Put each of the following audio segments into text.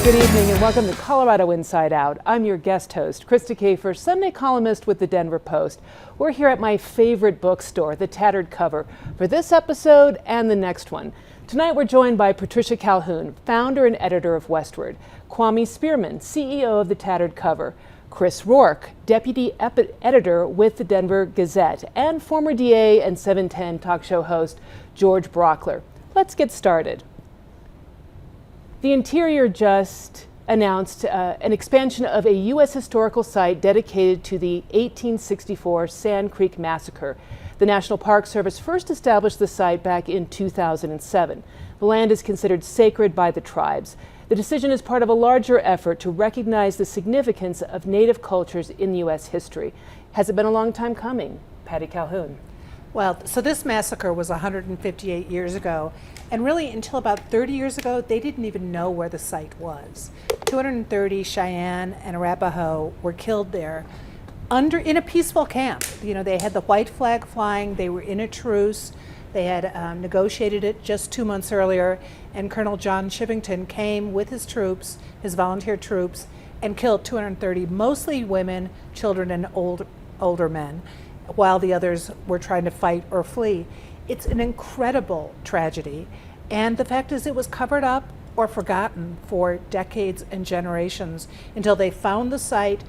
Good evening and welcome to Colorado Inside Out. I'm your guest host, Krista Kafer, Sunday columnist with the Denver Post. We're here at my favorite bookstore, The Tattered Cover, for this episode and the next one. Tonight we're joined by Patricia Calhoun, founder and editor of Westward, Kwame Spearman, CEO of The Tattered Cover, Chris Rourke, deputy editor with the Denver Gazette, and former DA and 710 talk show host George Brockler. Let's get started. The Interior just announced an expansion of a U.S. historical site dedicated to the 1864 Sand Creek Massacre. The National Park Service first established the site back in 2007. The land is considered sacred by the tribes. The decision is part of a larger effort to recognize the significance of Native cultures in U.S. history. Has it been a long time coming? Patty Calhoun. Well, so this massacre was 158 years ago, and really until about 30 years ago, they didn't even know where the site was. 230 Cheyenne and Arapaho were killed there in a peaceful camp. You know, they had the white flag flying, they were in a truce, they had negotiated it just 2 months earlier, and Colonel John Chivington came with his troops, his volunteer troops, and killed 230, mostly women, children, and older men, while the others were trying to fight or flee. It's an incredible tragedy, and the fact is it was covered up or forgotten for decades and generations until they found the site.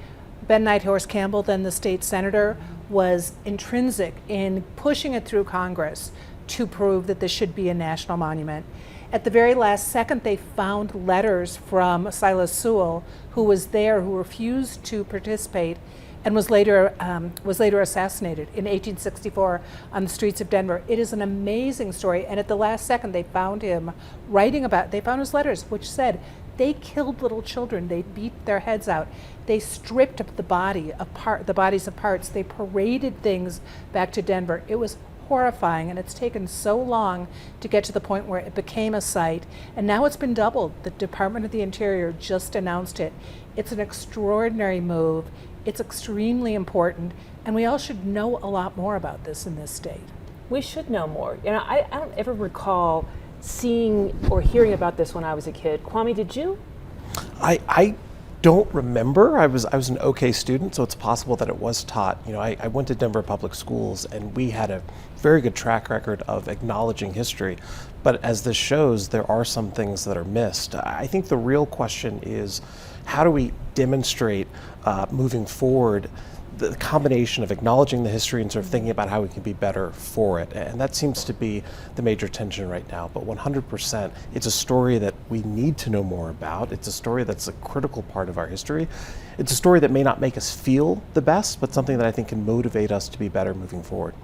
Ben Nighthorse Campbell, then the state senator, was intrinsic in pushing it through Congress to prove that this should be a national monument. At the very last second, they found letters from Silas Sewell, who was there, who refused to participate and was later assassinated in 1864 on the streets of Denver. It is an amazing story, and at the last second they found him they found his letters, which said they killed little children, they beat their heads out, they stripped up the bodies of parts, they paraded things back to Denver. It was horrifying, and it's taken so long to get to the point where it became a site, and now it's been doubled. The Department of the Interior just announced it. It's an extraordinary move. It's extremely important, and we all should know a lot more about this in this state. We should know more. You know, I don't ever recall seeing or hearing about this when I was a kid. Kwame, did you? I don't remember. I was an okay student, so it's possible that it was taught. You know, I went to Denver Public Schools, and we had a very good track record of acknowledging history. But as this shows, there are some things that are missed. I think the real question is, how do we demonstrate moving forward the combination of acknowledging the history and sort of thinking about how we can be better for it? And that seems to be the major tension right now. But 100%, it's a story that we need to know more about. It's a story that's a critical part of our history. It's a story that may not make us feel the best, but something that I think can motivate us to be better moving forward.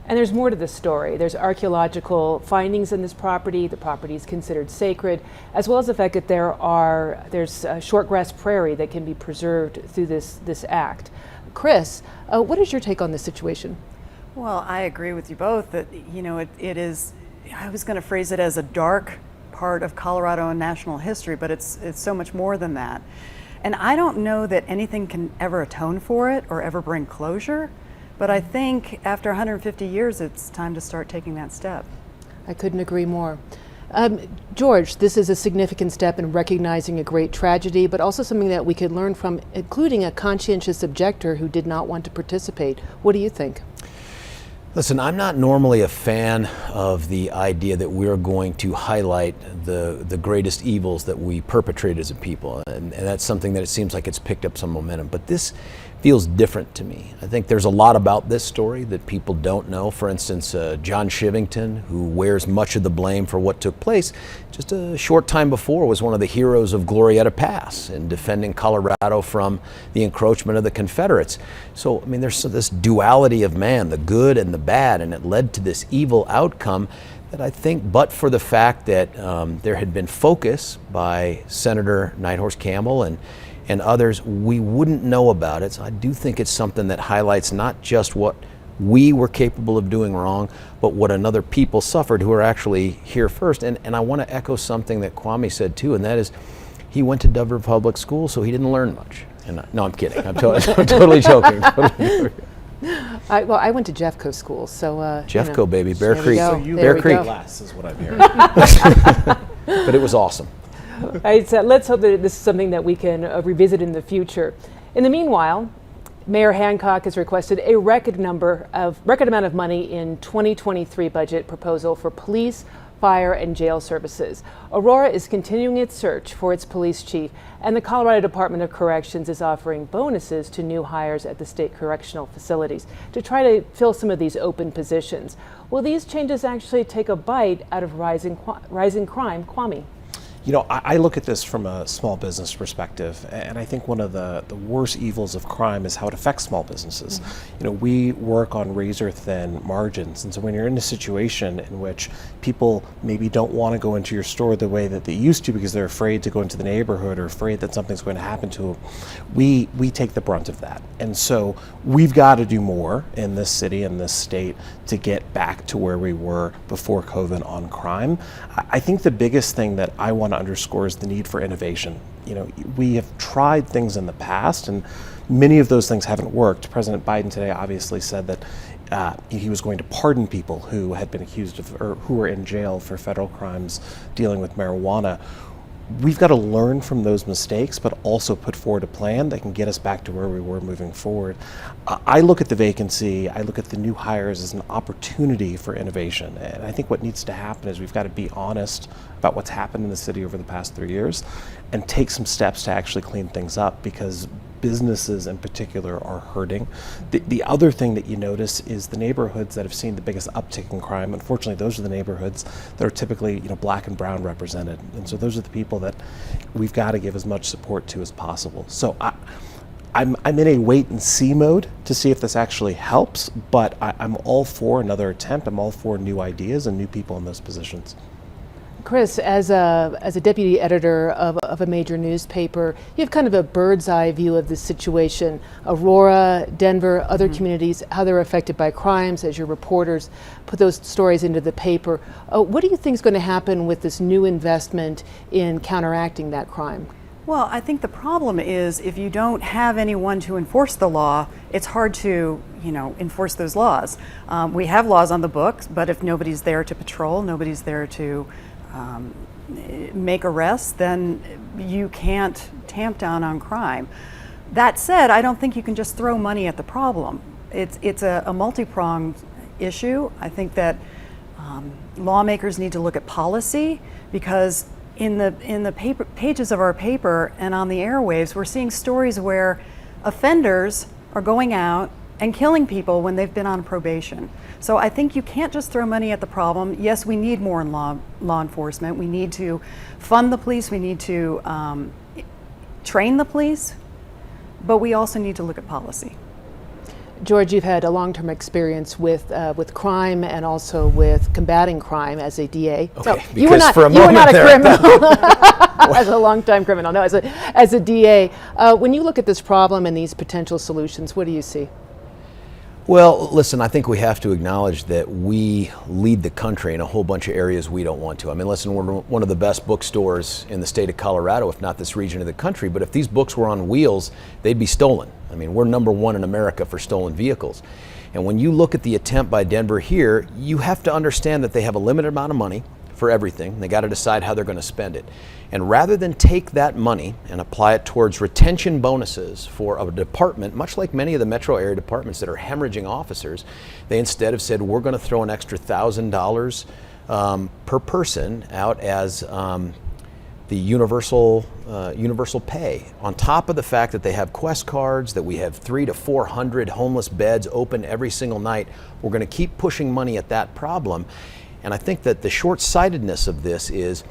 And there's more to this story. There's archaeological findings in this property. The property is considered sacred, as well as the fact that there's shortgrass prairie that can be preserved through this act. Chris, what is your take on this situation? Well, I agree with you both that, you know, it is, I was going to phrase it as a dark part of Colorado and national history, but it's so much more than that. And I don't know that anything can ever atone for it or ever bring closure. But I think after 150 years, it's time to start taking that step. I couldn't agree more. George, this is a significant step in recognizing a great tragedy, but also something that we could learn from, including a conscientious objector who did not want to participate. What do you think? Listen, I'm not normally a fan of the idea that we're going to highlight the greatest evils that we perpetrate as a people, and that's something that it seems like it's picked up some momentum. But this feels different to me. I think there's a lot about this story that people don't know. For instance, John Chivington, who wears much of the blame for what took place, just a short time before was one of the heroes of Glorieta Pass in defending Colorado from the encroachment of the Confederates. So, I mean, there's this duality of man, the good and the bad, and it led to this evil outcome that I think, but for the fact that there had been focus by Senator Nighthorse Campbell and others, we wouldn't know about it. So I do think it's something that highlights not just what we were capable of doing wrong, but what another people suffered who are actually here first. And I want to echo something that Kwame said too, and that is he went to Denver Public School, so he didn't learn much. And no, I'm kidding. I'm totally joking. I went to Jeffco school, so Jeffco, baby, Bear Creek. So you Bear Creek class is what I'm hearing. But it was awesome. Let's hope that this is something that we can revisit in the future. In the meanwhile, Mayor Hancock has requested a record amount of money in 2023 budget proposal for police, fire, and jail services. Aurora is continuing its search for its police chief, and the Colorado Department of Corrections is offering bonuses to new hires at the state correctional facilities to try to fill some of these open positions. Will these changes actually take a bite out of rising crime? Kwame? You know, I look at this from a small business perspective, and I think one of the worst evils of crime is how it affects small businesses. You know, we work on razor-thin margins, and so when you're in a situation in which people maybe don't want to go into your store the way that they used to because they're afraid to go into the neighborhood or afraid that something's going to happen to them, we take the brunt of that. And so we've got to do more in this city and this state to get back to where we were before COVID on crime. I think the biggest thing that I want to underscore is the need for innovation. You know, we have tried things in the past and many of those things haven't worked. President Biden today obviously said that he was going to pardon people who had been accused of or who were in jail for federal crimes dealing with marijuana. We've got to learn from those mistakes, but also put forward a plan that can get us back to where we were moving forward. I look at the vacancy, I look at the new hires as an opportunity for innovation. And I think what needs to happen is we've got to be honest about what's happened in the city over the past 3 years and take some steps to actually clean things up, because businesses in particular are hurting. The other thing that you notice is the neighborhoods that have seen the biggest uptick in crime. Unfortunately, those are the neighborhoods that are typically, black and brown represented. And so those are the people that we've got to give as much support to as possible. So I'm in a wait and see mode to see if this actually helps, but I'm all for another attempt. I'm all for new ideas and new people in those positions. Chris, as a deputy editor of a major newspaper, you have kind of a bird's eye view of the situation. Aurora, Denver, other communities, how they're affected by crimes as your reporters put those stories into the paper. What do you think is going to happen with this new investment in counteracting that crime? Well, I think the problem is if you don't have anyone to enforce the law, it's hard to, enforce those laws. We have laws on the books, but if nobody's there to patrol, nobody's there to make arrests, then you can't tamp down on crime. That said, I don't think you can just throw money at the problem. It's a multi-pronged issue. I think that lawmakers need to look at policy, because in the pages of our paper and on the airwaves, we're seeing stories where offenders are going out and killing people when they've been on probation. So I think you can't just throw money at the problem. Yes, we need more in law enforcement. We need to fund the police. We need to train the police, but we also need to look at policy. George, you've had a long-term experience with crime and also with combating crime as a DA. Okay, so you were not a criminal. As a long-time criminal, no, as a DA. When you look at this problem and these potential solutions, what do you see? Well, listen, I think we have to acknowledge that we lead the country in a whole bunch of areas we don't want to. I mean, listen, we're one of the best bookstores in the state of Colorado, if not this region of the country, but if these books were on wheels, they'd be stolen. I mean, we're #1 in America for stolen vehicles. And when you look at the attempt by Denver here, you have to understand that they have a limited amount of money for everything. They got to decide how they're going to spend it. And rather than take that money and apply it towards retention bonuses for a department, much like many of the metro area departments that are hemorrhaging officers, they instead have said, we're going to throw an extra $1,000 per person out as the universal pay, on top of the fact that they have Quest cards, that we have 300 to 400 homeless beds open every single night. We're going to keep pushing money at that problem. And I think that the short-sightedness of this is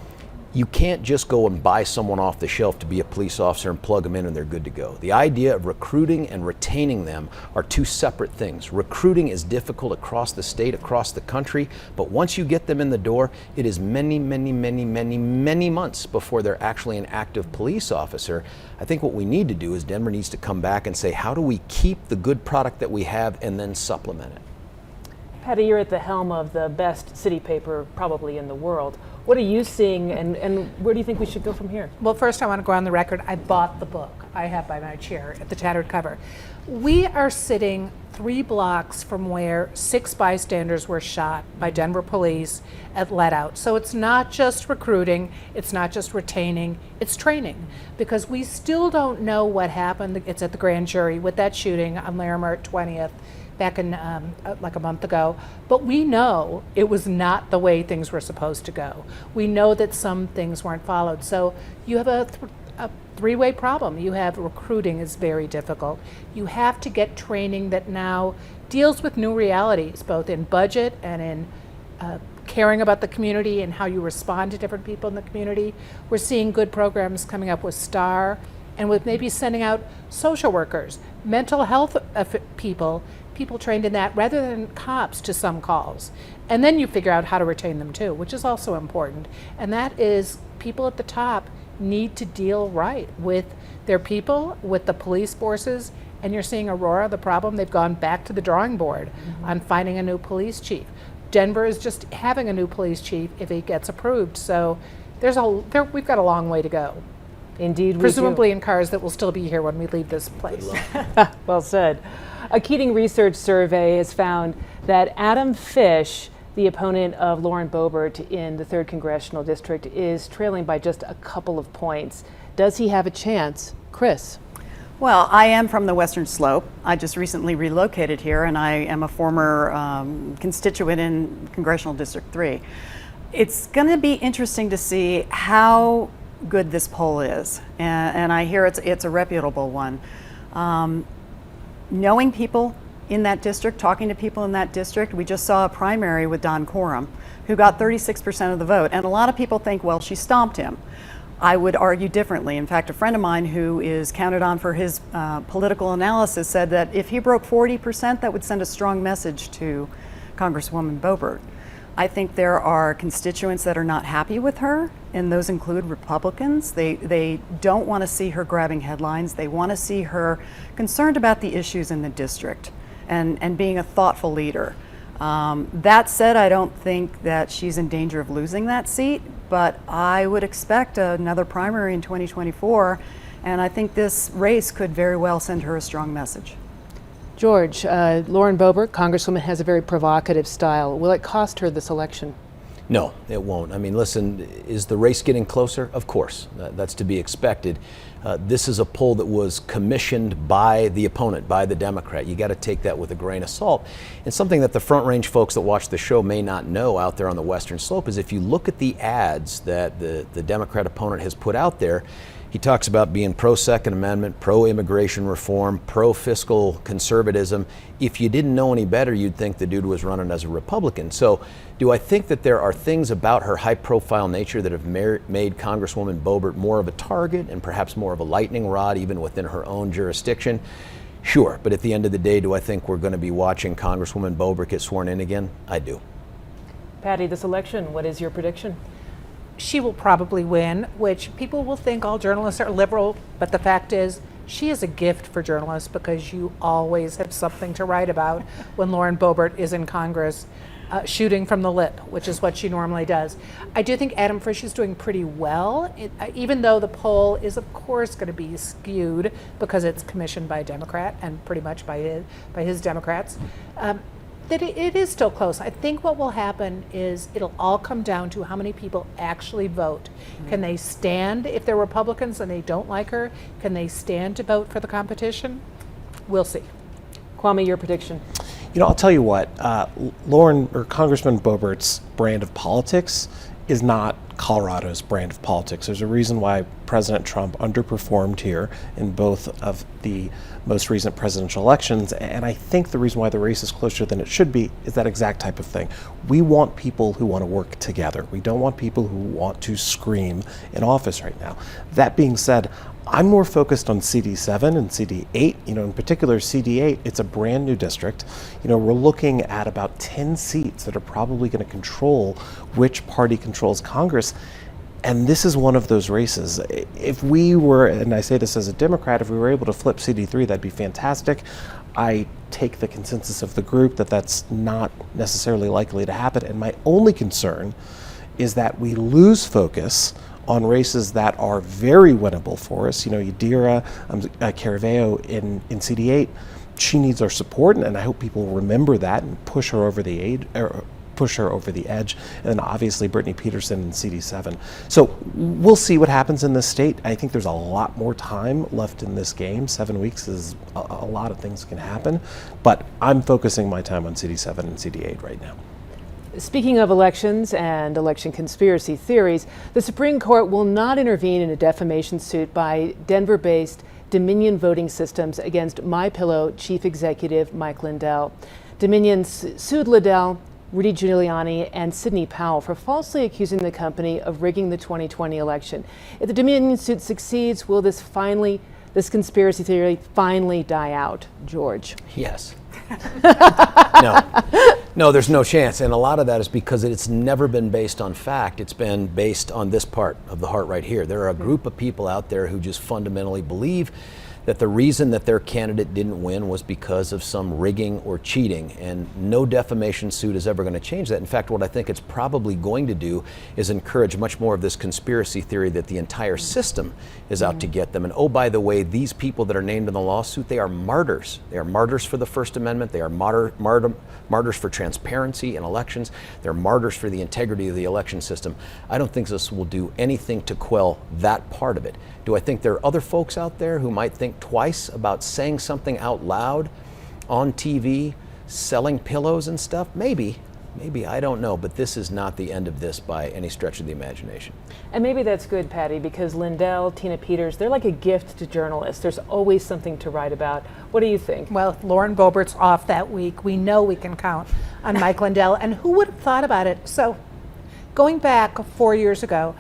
you can't just go and buy someone off the shelf to be a police officer and plug them in and they're good to go. The idea of recruiting and retaining them are two separate things. Recruiting is difficult across the state, across the country, but once you get them in the door, it is many, many, many, many, many months before they're actually an active police officer. I think what we need to do is Denver needs to come back and say, how do we keep the good product that we have and then supplement it? Patty, you're at the helm of the best city paper probably in the world. What are you seeing, and where do you think we should go from here? Well, first I want to go on the record. I bought the book I have by my chair at the tattered cover. We are sitting 3 blocks from where 6 bystanders were shot by Denver police at let out. So it's not just recruiting, it's not just retaining, it's training. Because we still don't know what happened. It's at the grand jury with that shooting on Larimer 20th back in like a month ago. But we know it was not the way things were supposed to go. We know that some things weren't followed. So you have a three-way problem. You have recruiting is very difficult. You have to get training that now deals with new realities, both in budget and in caring about the community and how you respond to different people in the community. We're seeing good programs coming up with STAR and with maybe sending out social workers, mental health people trained in that rather than cops to some calls. And then you figure out how to retain them too, which is also important. And that is people at the top need to deal right with their people, with the police forces, and you're seeing Aurora, the problem, they've gone back to the drawing board on finding a new police chief. Denver is just having a new police chief if he gets approved. So we've got a long way to go. Indeed, we presumably in cars that will still be here when we leave this place. Well said. A Keating Research survey has found that Adam Fish, the opponent of Lauren Boebert in the 3rd Congressional District, is trailing by just a couple of points. Does he have a chance? Chris? Well, I am from the Western Slope. I just recently relocated here, and I am a former constituent in Congressional District 3. It's going to be interesting to see how good this poll is, and I hear it's a reputable one. Knowing people in that district, talking to people in that district, we just saw a primary with Don Coram, who got 36% of the vote, and a lot of people think, well, she stomped him. I would argue differently. In fact, a friend of mine who is counted on for his political analysis said that if he broke 40%, that would send a strong message to Congresswoman Boebert. I think there are constituents that are not happy with her, and those include Republicans. They don't want to see her grabbing headlines. They want to see her concerned about the issues in the district and being a thoughtful leader. That said, I don't think that she's in danger of losing that seat, but I would expect another primary in 2024, and I think this race could very well send her a strong message. George, Lauren Boebert, Congresswoman, has a very provocative style. Will it cost her this election? No, it won't. I mean, listen, is the race getting closer? Of course, that's to be expected. This is a poll that was commissioned by the opponent, by the Democrat. You got to take that with a grain of salt. And something that the Front Range folks that watch the show may not know out there on the Western Slope is if you look at the ads that the Democrat opponent has put out there, he talks about being pro-Second Amendment, pro-immigration reform, pro-fiscal conservatism. If you didn't know any better, you'd think the dude was running as a Republican. So do I think that there are things about her high-profile nature that have made Congresswoman Boebert more of a target and perhaps more of a lightning rod even within her own jurisdiction? Sure, but at the end of the day, do I think we're going to be watching Congresswoman Boebert get sworn in again? I do. Patty, this election, what is your prediction? She will probably win, which people will think all journalists are liberal, but the fact is she is a gift for journalists because you always have something to write about when Lauren Boebert is in Congress shooting from the lip, which is what she normally does. I do think Adam Fish is doing pretty well, even though the poll is of course going to be skewed because it's commissioned by a Democrat and pretty much by his Democrats. That it is still close. I think what will happen is it'll all come down to how many people actually vote. Can they stand, if they're Republicans and they don't like her, can they stand to vote for the competition? We'll see. Kwame, your prediction? You know, I'll tell you what, Lauren or Congressman Boebert's brand of politics is not Colorado's brand of politics. There's a reason why President Trump underperformed here in both of the most recent presidential elections, and I think the reason why the race is closer than it should be is that exact type of thing. We want people who want to work together. We don't want people who want to scream in office right now. That being said, I'm more focused on CD7 and CD8. You know, in particular, CD8, it's a brand new district. You know, we're looking at about 10 seats that are probably going to control which party controls Congress. And this is one of those races. If we were, and I say this as a Democrat, if we were able to flip CD3, that'd be fantastic. I take the consensus of the group that that's not necessarily likely to happen. And my only concern is that we lose focus on races that are very winnable for us. You know, Yadira, Caraveo in CD8, she needs our support, and I hope people remember that and push her over the edge. And then obviously Brittany Peterson and CD7. So we'll see what happens in this state. I think there's a lot more time left in this game. 7 weeks is a lot of things can happen, but I'm focusing my time on CD7 and CD8 right now. Speaking of elections and election conspiracy theories, the Supreme Court will not intervene in a defamation suit by Denver-based Dominion Voting Systems against MyPillow chief executive Mike Lindell. Dominion sued Lindell, Rudy Giuliani, and Sidney Powell for falsely accusing the company of rigging the 2020 election. If the Dominion suit succeeds, will this conspiracy theory finally die out, George? Yes. No, there's no chance. And a lot of that is because it's never been based on fact. It's been based on this part of the heart right here. There are a group of people out there who just fundamentally believe that the reason that their candidate didn't win was because of some rigging or cheating, and no defamation suit is ever going to change that. In fact, what I think it's probably going to do is encourage much more of this conspiracy theory that the entire system is out to get them. And oh, by the way, these people that are named in the lawsuit, they are martyrs. They are martyrs for the First Amendment. They are martyrs for transparency in elections. They're martyrs for the integrity of the election system. I don't think this will do anything to quell that part of it. Do I think there are other folks out there who might think twice about saying something out loud on TV, selling pillows and stuff? Maybe, I don't know, but this is not the end of this by any stretch of the imagination. And maybe that's good, Patty, because Lindell, Tina Peters, they're like a gift to journalists. There's always something to write about. What do you think? Well, if Lauren Boebert's off that week, we know we can count on Mike Lindell, and who would have thought about it? So going back 2 years ago,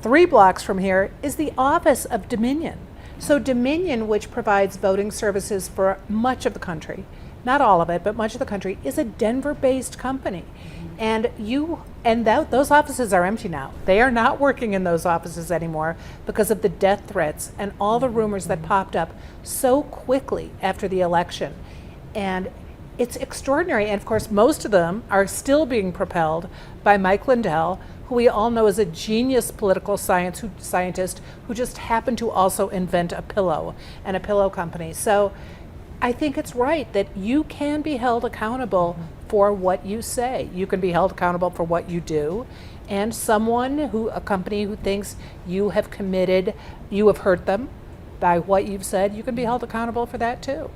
3 blocks from here is the office of Dominion. So Dominion, which provides voting services for much of the country, not all of it, but much of the country, is a Denver-based company. And those offices are empty now. They are not working in those offices anymore because of the death threats and all the rumors that popped up so quickly after the election. And it's extraordinary. And of course, most of them are still being propelled by Mike Lindell, who we all know is a genius political scientist who just happened to also invent a pillow and a pillow company. So I think it's right that you can be held accountable for what you say. You can be held accountable for what you do. And a company who thinks you have hurt them by what you've said, you can be held accountable for that too.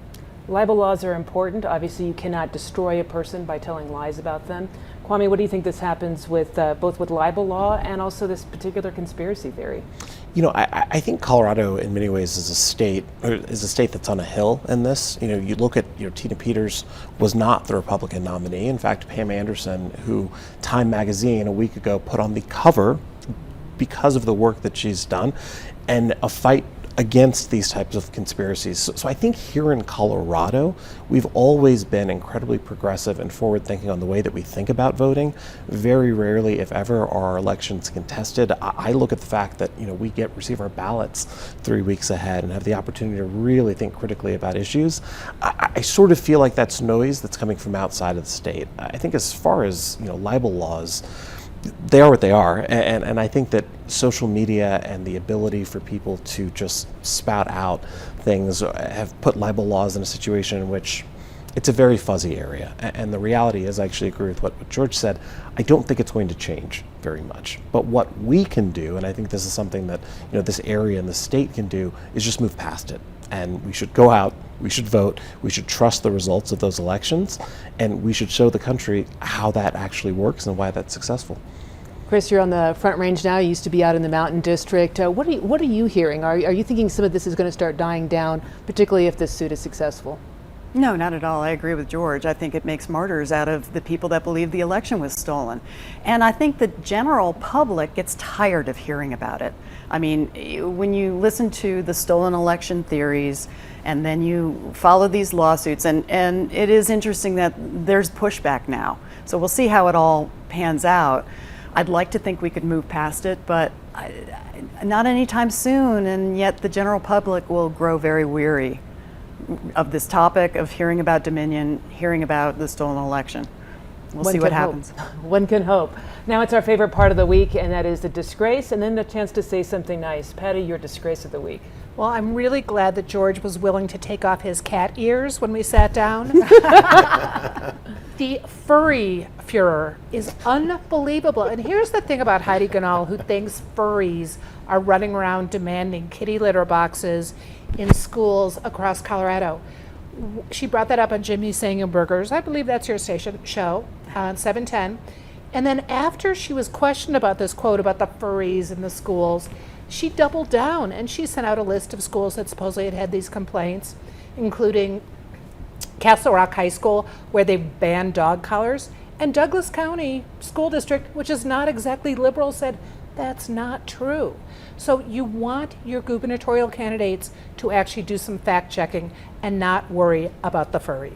Libel laws are important. Obviously, you cannot destroy a person by telling lies about them. Kwame, what do you think this happens with both with libel law and also this particular conspiracy theory? You know, I think Colorado, in many ways, is a state that's on a hill in this. You know, you look at, Tina Peters was not the Republican nominee. In fact, Pam Anderson, who Time magazine a week ago put on the cover because of the work that she's done, and a fight against these types of conspiracies. So I think here in Colorado, we've always been incredibly progressive and forward-thinking on the way that we think about voting. Very rarely, if ever, are our elections contested. I look at the fact that we receive our ballots 3 weeks ahead and have the opportunity to really think critically about issues. I sort of feel like that's noise that's coming from outside of the state. I think as far as libel laws, they are what they are, and I think that social media and the ability for people to just spout out things have put libel laws in a situation in which it's a very fuzzy area. And the reality is, I actually agree with what George said, I don't think it's going to change very much. But what we can do, and I think this is something that this area and the state can do, is just move past it. And we should go out, we should vote, we should trust the results of those elections, and we should show the country how that actually works and why that's successful. Chris, you're on the Front Range now. You used to be out in the Mountain District. What are you hearing? Are you thinking some of this is going to start dying down, particularly if this suit is successful? No, not at all. I agree with George. I think it makes martyrs out of the people that believe the election was stolen. And I think the general public gets tired of hearing about it. I mean, when you listen to the stolen election theories and then you follow these lawsuits, and it is interesting that there's pushback now. So we'll see how it all pans out. I'd like to think we could move past it, but not anytime soon, and yet the general public will grow very weary of this topic, of hearing about Dominion, hearing about the stolen election. We'll One see what can hope. happens. One can hope. Now it's our favorite part of the week, and that is the disgrace, and then the chance to say something nice. Patty, your disgrace of the week. Well, I'm really glad that George was willing to take off his cat ears when we sat down. The furry furor is unbelievable. And here's the thing about Heidi Ganahl, who thinks furries are running around demanding kitty litter boxes in schools across Colorado. She brought that up on Jimmy Singing Burgers. I believe that's your station show on 710. And then after she was questioned about this quote about the furries in the schools, she doubled down and she sent out a list of schools that supposedly had these complaints, including Castle Rock High School, where they banned dog collars, and Douglas County School District, which is not exactly liberal, said that's not true. So you want your gubernatorial candidates to actually do some fact checking and not worry about the furry.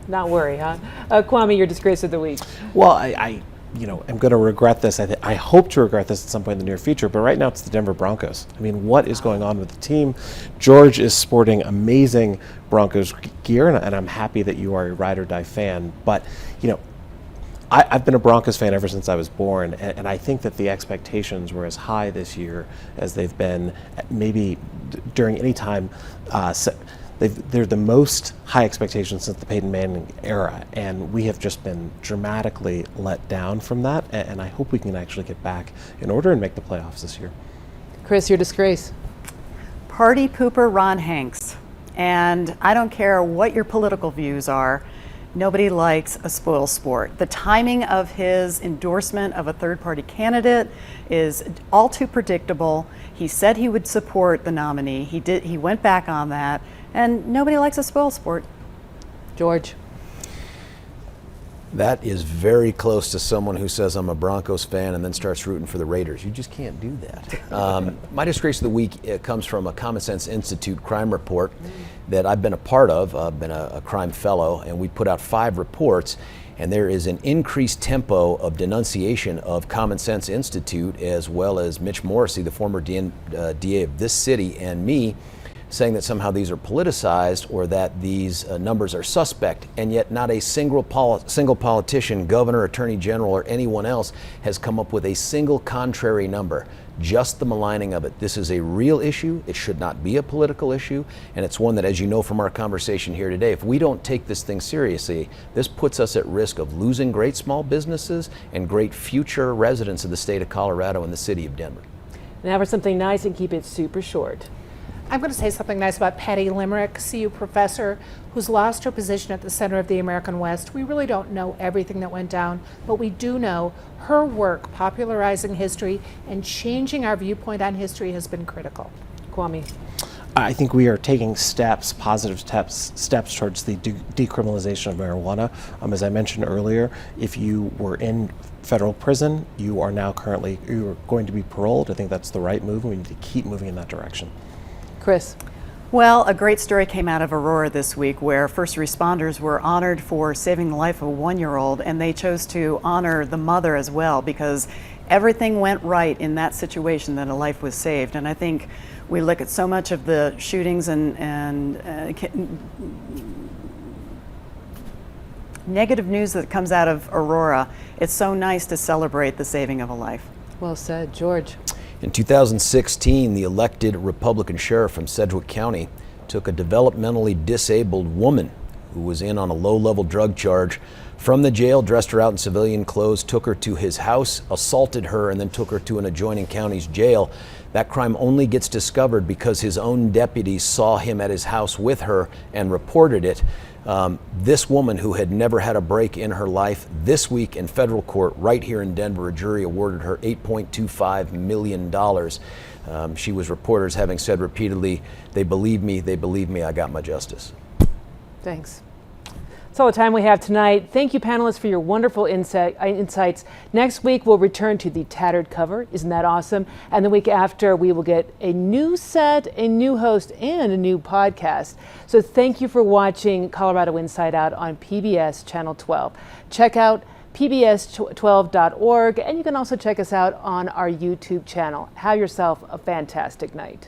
Not worry, huh? Kwame, your disgrace of the week. Well, I am going to regret this. I hope to regret this at some point in the near future, but right now it's the Denver Broncos. I mean, what is going on with the team? George is sporting amazing Broncos gear, and I'm happy that you are a ride or die fan. But, I've been a Broncos fan ever since I was born, and I think that the expectations were as high this year as they've been maybe during any time. They're the most high expectations since the Peyton Manning era, and we have just been dramatically let down from that, and I hope we can actually get back in order and make the playoffs this year. Chris, your disgrace. Party pooper Ron Hanks. And I don't care what your political views are, nobody likes a spoil sport. The timing of his endorsement of a third-party candidate is all too predictable. He said he would support the nominee. He went back on that, and nobody likes a spoil sport. George. That is very close to someone who says I'm a Broncos fan and then starts rooting for the Raiders. You just can't do that. My disgrace of the week comes from a Common Sense Institute crime report that I've been a part of. I've been a crime fellow, and we put out 5 reports, and there is an increased tempo of denunciation of Common Sense Institute, as well as Mitch Morrissey, the former DA of this city, and me, saying that somehow these are politicized or that these numbers are suspect, and yet not a single politician, governor, attorney general, or anyone else has come up with a single contrary number. Just the maligning of it. This is a real issue. It should not be a political issue, and it's one that, as you know from our conversation here today, if we don't take this thing seriously, this puts us at risk of losing great small businesses and great future residents of the state of Colorado and the city of Denver. Now for something nice and keep it super short. I'm going to say something nice about Patty Limerick, CU professor, who's lost her position at the Center of the American West. We really don't know everything that went down, but we do know her work popularizing history and changing our viewpoint on history has been critical. Kwame. I think we are taking positive steps towards the decriminalization of marijuana. As I mentioned earlier, if you were in federal prison, you are going to be paroled. I think that's the right move, and we need to keep moving in that direction. Chris. Well, a great story came out of Aurora this week where first responders were honored for saving the life of a 1-year-old, and they chose to honor the mother as well because everything went right in that situation that a life was saved. And I think we look at so much of the shootings and negative news that comes out of Aurora. It's so nice to celebrate the saving of a life. Well said. George. In 2016, the elected Republican sheriff from Sedgwick County took a developmentally disabled woman who was in on a low-level drug charge from the jail, dressed her out in civilian clothes, took her to his house, assaulted her, and then took her to an adjoining county's jail. That crime only gets discovered because his own deputies saw him at his house with her and reported it. This woman, who had never had a break in her life, this week in federal court right here in Denver, a jury awarded her $8.25 million. She was reporters having said repeatedly, they believe me, I got my justice. Thanks. That's all the time we have tonight. Thank you, panelists, for your wonderful insights. Next week, we'll return to the tattered cover. Isn't that awesome? And the week after, we will get a new set, a new host, and a new podcast. So thank you for watching Colorado Inside Out on PBS Channel 12. Check out pbs12.org, and you can also check us out on our YouTube channel. Have yourself a fantastic night.